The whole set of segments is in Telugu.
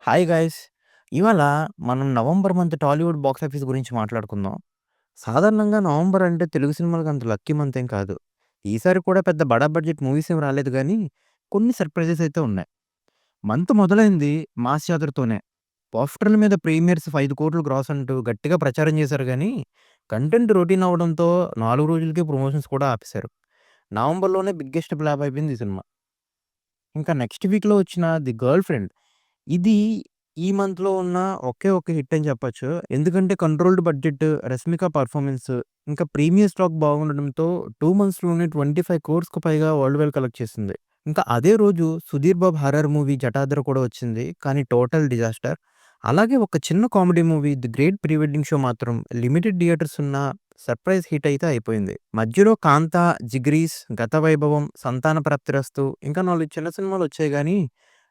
Hi guys! ఇవాళ మనం November month Tollywood box office గురించి మాట్లాడుకుందాం. సాధారణంగా నవంబర్ అంటే తెలుగు సినిమాలకు అంత లక్కీ మంత్ ఏం కాదు. ఈసారి కూడా పెద్ద బడా బడ్జెట్ మూవీస్ ఏం రాలేదు గానీ, కొన్ని సర్ప్రైజెస్ అయితే ఉన్నాయి. మంత్ మొదలైంది మాస్ జాతరతోనే. పోస్టర్‌ల మీద ప్రీమియర్స్ 5,00,00,000 గ్రాస్ అంటూ గట్టిగా ప్రచారం చేశారు గానీ, కంటెంట్ రొటీన్ అవ్వడంతో 4 రోజులకే ప్రమోషన్స్ కూడా ఆపేశారు. నవంబర్‌లోనే బిగ్గెస్ట్ ఫ్లాప్ అయిపోయింది ఈ సినిమా. ఇంకా నెక్స్ట్ వీక్‌లో వచ్చిన 'ది గర్ల్ ఫ్రెండ్' ఇది ఈ మంత్‌లో ఉన్న ఒకే ఒక్క హిట్ అని చెప్పొచ్చు. ఎందుకంటే కంట్రోల్డ్ బడ్జెట్, 'రష్మిక' పెర్ఫార్మన్స్, ఇంకా ప్రీమియర్ స్టాక్ బాగుండడంతో 2 మంత్స్‌లోనే 25,00,00,000కు పైగా వరల్డ్ వైడ్ కలెక్ట్ చేసింది. ఇంకా అదే రోజు 'సుధీర్ బాబు' హారర్ మూవీ 'జటాధర' కూడా వచ్చింది. కానీ టోటల్ డిజాస్టర్. అలాగే ఒక చిన్న comedy movie 'the great pre wedding show' మాత్రం లిమిటెడ్ థియేటర్స్ ఉన్న సర్ప్రైజ్ హిట్ అయితే అయిపోయింది. మధ్యలో 'కాంత', 'జిగ్రీష్', 'గత వైభవం', 'సంతాన ప్రాప్తిరస్తు' ఇంకా 4 చిన్న సినిమాలొచ్చాయి గానీ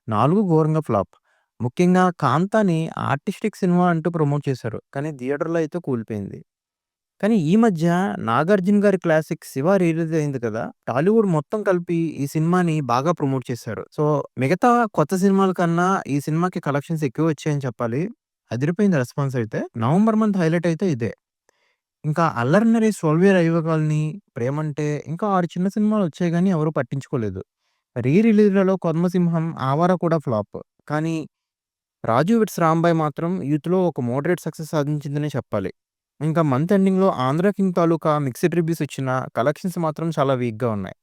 4 ఘోరంగా ఫ్లాప్. ముఖ్యంగా 'కాంతా'ని ఆర్టిస్టిక్ సినిమా అంటూ ప్రమోట్ చేశారు. కానీ థియేటర్‌లో అయితే కూలిపోయింది. కానీ ఈ మధ్య 'నాగార్జున' గారి క్లాసిక్ 'శివ' రిలీజ్ అయింది కదా! టాలీవుడ్ మొత్తం కలిపి ఈ సినిమాని బాగా ప్రమోట్ చేశారు. సో, మిగతా కొత్త సినిమాల కన్నా ఈ సినిమాకి కలెక్షన్స్ ఎక్కువొచ్చాయని చెప్పాలి. అదిరిపోయింది రెస్పాన్స్ అయితే. నవంబర్ మంత్ హైలైట్ అయితే ఇదే. ఇంకా 'అల్లరి నరేష్' '12 రైవ కాలనీ', 'ప్రేమంటే' ఇంకా 6 చిన్న సినిమాలొచ్చాయి గానీ ఎవరు పట్టించుకోలేదు. రీ రిలీజ్‌లలో 'కొదమసింహం', 'ఆవార' కూడా ఫ్లాప్. కానీ 'రాజు వెడ్స్ రాంబాయ్' మాత్రం యూత్‌లో ఒక మోడరేట్ సక్సెస్ సాధించిందనే చెప్పాలి. ఇంకా మంత్ ఎండింగ్‌లో 'ఆంధ్ర కింగ్' తాలూకా మిక్స్డ్ రివ్యూస్ వచ్చినా కలెక్షన్స్ మాత్రం చాలా వీక్‌గా ఉన్నాయి.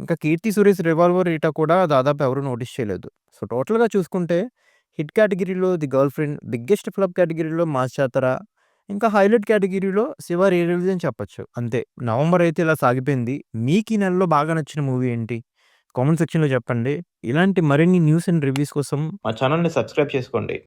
ఇంకా 'కీర్తి సురేష్' 'రివాల్వర్' రీటా కూడా దాదాపు ఎవరు నోటీస్ చేయలేదు. సో, టోటల్‌గా చూసుకుంటే హిట్ కేటగిరీలో 'the girl friend', biggest flop కేటగిరీలో 'మాస్ జాతర', ఇంకా హైలైట్ కేటగిరీలో 'శివ' రీ రిలీజ్ అని చెప్పొచ్చు. అంతే. నవంబర్ అయితే ఇలా సాగిపోయింది. మీకు ఈ నెలలో బాగా నచ్చిన మూవీ ఏంటి? కామెంట్ సెక్షన్‌లో చెప్పండి. ఇలాంటి మరిన్ని న్యూస్ అండ్ రివ్యూస్ కోసం మా ఛానెల్‌ని సబ్స్క్రైబ్ చేసుకోండి.